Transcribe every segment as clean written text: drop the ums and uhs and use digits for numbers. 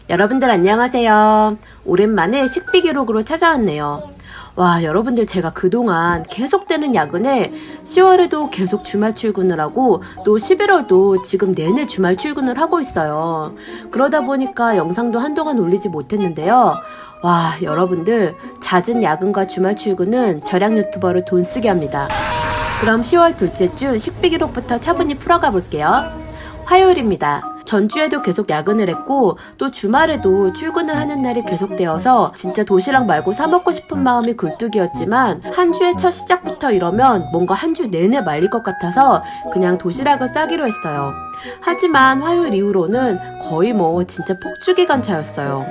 여러분들 안녕하세요. 오랜만에 식비 기록으로 찾아왔네요. 와, 여러분들 제가 그동안 계속되는 야근에 10월에도 계속 주말 출근을 하고 또 11월도 지금 내내 주말 출근을 하고 있어요. 그러다 보니까 영상도 한동안 올리지 못했는데요. 와, 여러분들 잦은 야근과 주말 출근은 절약 유튜버를 돈 쓰게 합니다. 그럼 10월 둘째 주 식비 기록부터 차분히 풀어가 볼게요. 화요일입니다. 전주에도 계속 야근을 했고 또 주말에도 출근을 하는 날이 계속되어서 진짜 도시락 말고 사 먹고 싶은 마음이 굴뚝이었지만 한 주의 첫 시작부터 이러면 뭔가 한 주 내내 말릴 것 같아서 그냥 도시락을 싸기로 했어요. 하지만 화요일 이후로는 거의 진짜 폭주기관차였어요.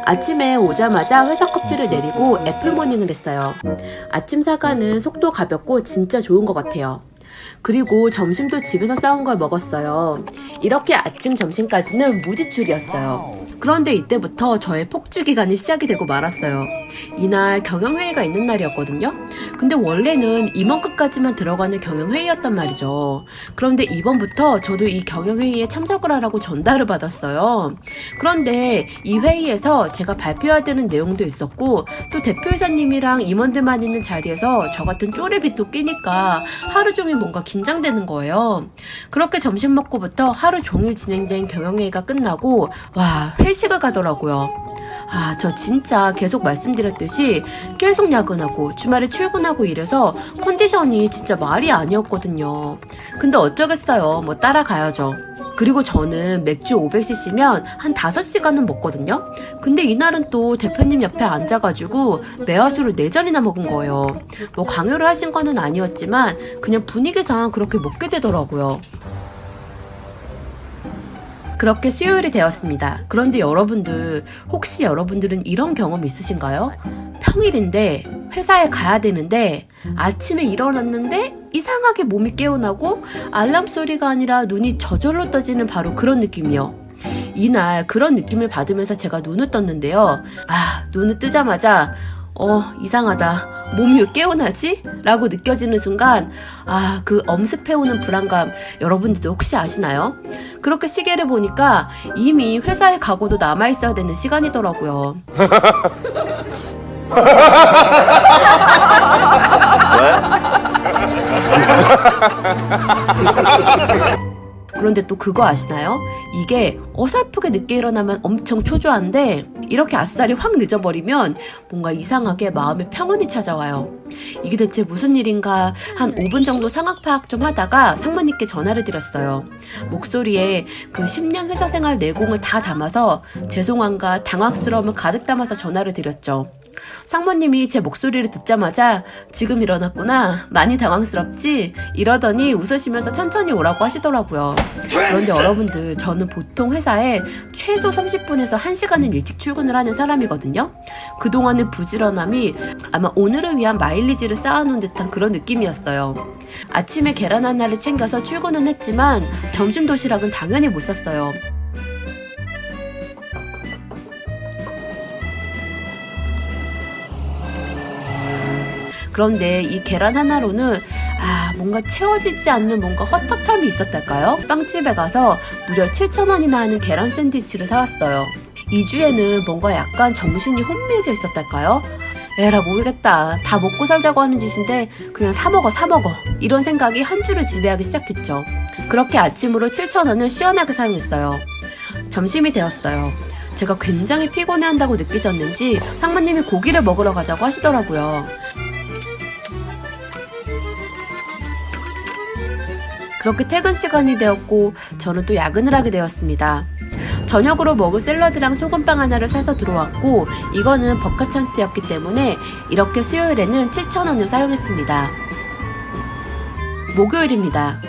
아침에 오자마자 회사 커피를 내리고 애플모닝을 했어요. 아침 사과는 속도 가볍고 진짜 좋은 것 같아요. 그리고 점심도 집에서 싸운 걸 먹었어요. 이렇게 아침 점심까지는 무지출이었어요. 그런데 이때부터 저의 폭주 기간이 시작이 되고 말았어요. 이날 경영회의가 있는 날이었거든요. 근데 원래는 임원급까지만 들어가는 경영회의였단 말이죠. 그런데 이번부터 저도 이 경영회의에 참석을 하라고 전달을 받았어요. 그런데 이 회의에서 제가 발표해야 되는 내용도 있었고 또 대표이사님이랑 임원들만 있는 자리에서 저 같은 쪼레비 또 끼니까 하루 종일 뭔가 긴장되는 거예요. 그렇게 점심 먹고부터 하루 종일 진행된 경영회의가 끝나고 와, 회식을 가더라고요. 아, 저 진짜 계속 말씀드렸듯이 계속 야근하고 주말에 출근하고 이래서 컨디션이 진짜 말이 아니었거든요. 근데 어쩌겠어요. 따라가야죠. 그리고 저는 맥주 500cc면 한 5시간은 먹거든요. 근데 이날은 또 대표님 옆에 앉아가지고 매화수를 4잔이나 먹은 거예요. 강요를 하신 거는 아니었지만 그냥 분위기상 그렇게 먹게 되더라고요. 그렇게 수요일이 되었습니다. 그런데 혹시 여러분들은 이런 경험 있으신가요? 평일인데 회사에 가야 되는데 아침에 일어났는데 이상하게 몸이 깨어나고 알람 소리가 아니라 눈이 저절로 떠지는 바로 그런 느낌이요. 이날 그런 느낌을 받으면서 제가 눈을 떴는데요. 눈을 뜨자마자 이상하다. 몸이 왜 깨어나지? 라고 느껴지는 순간 그 엄습해오는 불안감 여러분들도 혹시 아시나요? 그렇게 시계를 보니까 이미 회사에 가고도 남아있어야 되는 시간이더라고요. 그런데 또 그거 아시나요? 이게 어설프게 늦게 일어나면 엄청 초조한데 이렇게 아싸리 확 늦어버리면 뭔가 이상하게 마음에 평온이 찾아와요. 이게 대체 무슨 일인가 한 5분 정도 상황 파악 좀 하다가 상무님께 전화를 드렸어요. 목소리에 그 10년 회사 생활 내공을 다 담아서 죄송함과 당황스러움을 가득 담아서 전화를 드렸죠. 상무님이 제 목소리를 듣자마자 지금 일어났구나, 많이 당황스럽지? 이러더니 웃으시면서 천천히 오라고 하시더라고요. 그런데 여러분들, 저는 보통 회사에 최소 30분에서 1시간은 일찍 출근을 하는 사람이거든요. 그동안의 부지런함이 아마 오늘을 위한 마일리지를 쌓아놓은 듯한 그런 느낌이었어요. 아침에 계란 하나를 챙겨서 출근은 했지만 점심 도시락은 당연히 못 샀어요. 그런데 이 계란 하나로는 뭔가 채워지지 않는 뭔가 헛헛함이 있었달까요? 빵집에 가서 무려 7,000원이나 하는 계란 샌드위치를 사왔어요. 2주에는 뭔가 약간 정신이 혼미해져 있었달까요? 에라 모르겠다. 다 먹고 살자고 하는 짓인데 그냥 사 먹어 이런 생각이 한 주를 지배하기 시작했죠. 그렇게 아침으로 7,000원을 시원하게 사용했어요. 점심이 되었어요. 제가 굉장히 피곤해한다고 느끼셨는지 상무님이 고기를 먹으러 가자고 하시더라고요. 그렇게 퇴근 시간이 되었고 저는 또 야근을 하게 되었습니다. 저녁으로 먹을 샐러드랑 소금빵 하나를 사서 들어왔고 이거는 버카 찬스였기 때문에 이렇게 수요일에는 7,000원을 사용했습니다. 목요일입니다.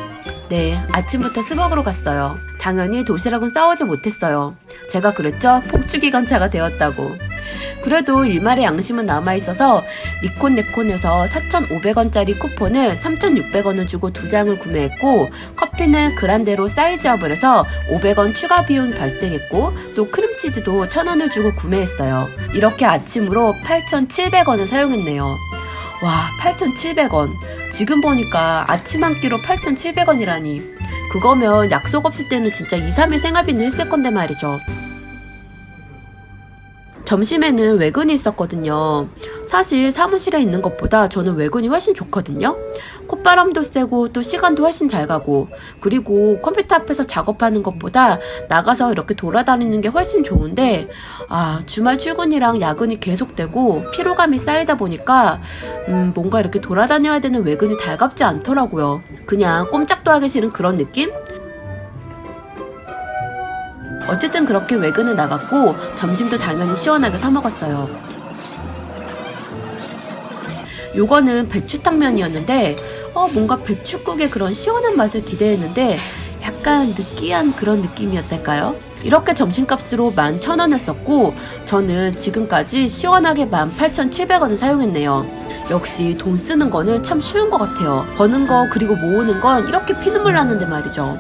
네, 아침부터 스벅으로 갔어요. 당연히 도시락은 싸오지 못했어요. 제가 그랬죠? 폭주기관차가 되었다고. 그래도 일말의 양심은 남아있어서 니콘네콘에서 4,500원짜리 쿠폰을 3,600원을 주고 2장을 구매했고 커피는 그란데로 사이즈업을 해서 500원 추가 비용 발생했고 또 크림치즈도 1,000원을 주고 구매했어요. 이렇게 아침으로 8,700원을 사용했네요. 와, 8,700원. 지금 보니까 아침 한 끼로 8,700원이라니. 그거면 약속 없을 때는 진짜 2, 3일 생활비는 했을 건데 말이죠. 점심에는 외근이 있었거든요. 사실 사무실에 있는 것보다 저는 외근이 훨씬 좋거든요. 콧바람도 쐬고 또 시간도 훨씬 잘 가고, 그리고 컴퓨터 앞에서 작업하는 것보다 나가서 이렇게 돌아다니는 게 훨씬 좋은데, 주말 출근이랑 야근이 계속되고 피로감이 쌓이다 보니까 뭔가 이렇게 돌아다녀야 되는 외근이 달갑지 않더라고요. 그냥 꼼짝도 하기 싫은 그런 느낌? 어쨌든 그렇게 외근을 나갔고 점심도 당연히 시원하게 사 먹었어요. 요거는 배추탕면이었는데 뭔가 배추국의 그런 시원한 맛을 기대했는데 약간 느끼한 그런 느낌이었달까요? 이렇게 점심값으로 11,000원을 썼고 저는 지금까지 시원하게 18,700원을 사용했네요. 역시 돈 쓰는 거는 참 쉬운 것 같아요. 버는 거 그리고 모으는 건 이렇게 피눈물 나는데 말이죠.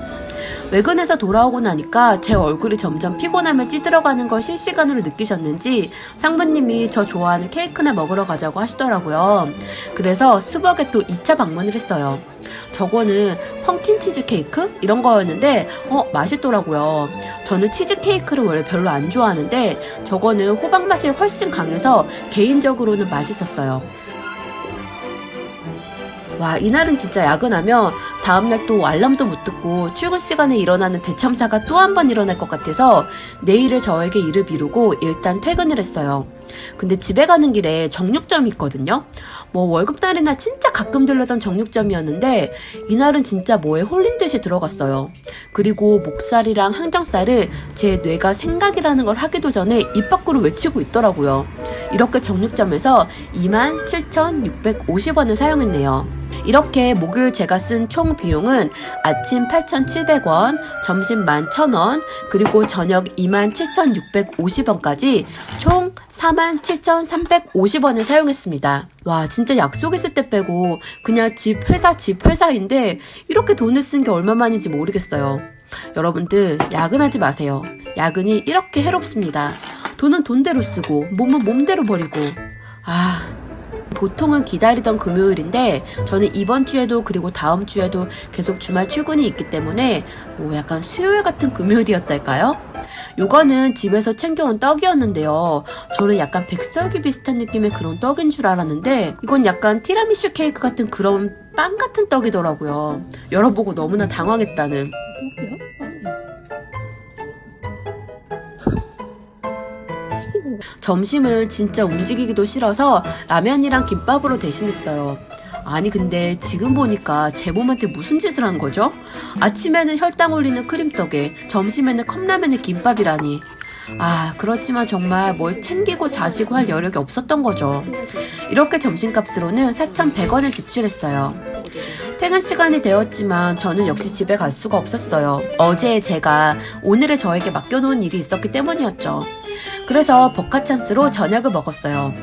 외근에서 돌아오고 나니까 제 얼굴이 점점 피곤함에 찌들어가는 걸 실시간으로 느끼셨는지 상무님이 저 좋아하는 케이크나 먹으러 가자고 하시더라고요. 그래서 스벅에 또 2차 방문을 했어요. 저거는 펑킨 치즈케이크? 이런 거였는데 맛있더라고요. 저는 치즈케이크를 원래 별로 안 좋아하는데 저거는 호박 맛이 훨씬 강해서 개인적으로는 맛있었어요. 와, 이날은 진짜 야근하면 다음날 또 알람도 못 듣고 출근 시간에 일어나는 대참사가 또 한 번 일어날 것 같아서 내일의 저에게 일을 미루고 일단 퇴근을 했어요. 근데 집에 가는 길에 정육점이 있거든요. 월급날이나 진짜 가끔 들르던 정육점이었는데 이날은 진짜 뭐에 홀린 듯이 들어갔어요. 그리고 목살이랑 항정살을 제 뇌가 생각이라는 걸 하기도 전에 입 밖으로 외치고 있더라고요. 이렇게 정육점에서 27,650원을 사용했네요. 이렇게 목요일 제가 쓴 총 비용은 아침 8,700원, 점심 11,000원, 그리고 저녁 27,650원까지 총 47,350원을 사용했습니다. 와, 진짜 약속 있을 때 빼고 그냥 집 회사인데 이렇게 돈을 쓴 게 얼마만인지 모르겠어요. 여러분들 야근하지 마세요. 야근이 이렇게 해롭습니다. 돈은 돈대로 쓰고 몸은 몸대로 버리고. 보통은 기다리던 금요일인데 저는 이번 주에도 그리고 다음 주에도 계속 주말 출근이 있기 때문에 약간 수요일 같은 금요일이었달까요? 요거는 집에서 챙겨온 떡이었는데요. 저는 약간 백설기 비슷한 느낌의 그런 떡인 줄 알았는데 이건 약간 티라미슈 케이크 같은 그런 빵 같은 떡이더라고요. 열어보고 너무나 당황했다는. 점심은 진짜 움직이기도 싫어서 라면이랑 김밥으로 대신했어요. 아니 근데 지금 보니까 제 몸한테 무슨 짓을 한 거죠? 아침에는 혈당 올리는 크림떡에 점심에는 컵라면에 김밥이라니. 그렇지만 정말 뭘 챙기고 자시고 할 여력이 없었던 거죠. 이렇게 점심값으로는 4,100원을 지출했어요. 퇴근 시간이 되었지만 저는 역시 집에 갈 수가 없었어요. 어제 제가 오늘의 저에게 맡겨놓은 일이 있었기 때문이었죠. 그래서 버카 찬스로 저녁을 먹었어요.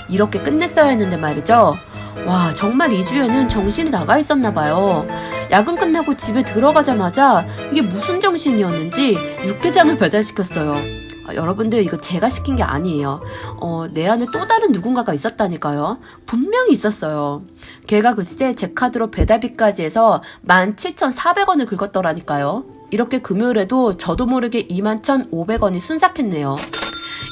이렇게 끝냈어야 했는데 말이죠. 와, 정말 이 주에는 정신이 나가 있었나 봐요. 야근 끝나고 집에 들어가자마자 이게 무슨 정신이었는지 육개장을 배달시켰어요. 여러분들 이거 제가 시킨 게 아니에요. 내 안에 또 다른 누군가가 있었다니까요. 분명히 있었어요. 걔가 글쎄 제 카드로 배달비까지 해서 17,400원을 긁었더라니까요. 이렇게 금요일에도 저도 모르게 21,500원이 순삭했네요.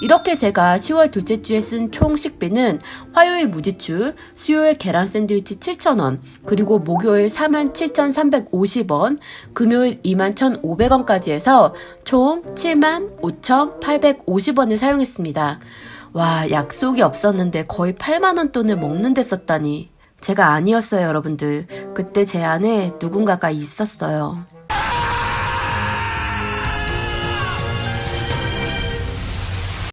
이렇게 제가 10월 둘째 주에 쓴 총 식비는 화요일 무지출, 수요일 계란 샌드위치 7,000원, 그리고 목요일 47,350원, 금요일 21,500원까지 해서 총 75,850원을 사용했습니다. 와, 약속이 없었는데 거의 8만원 돈을 먹는 데 썼다니. 제가 아니었어요, 여러분들. 그때 제 안에 누군가가 있었어요.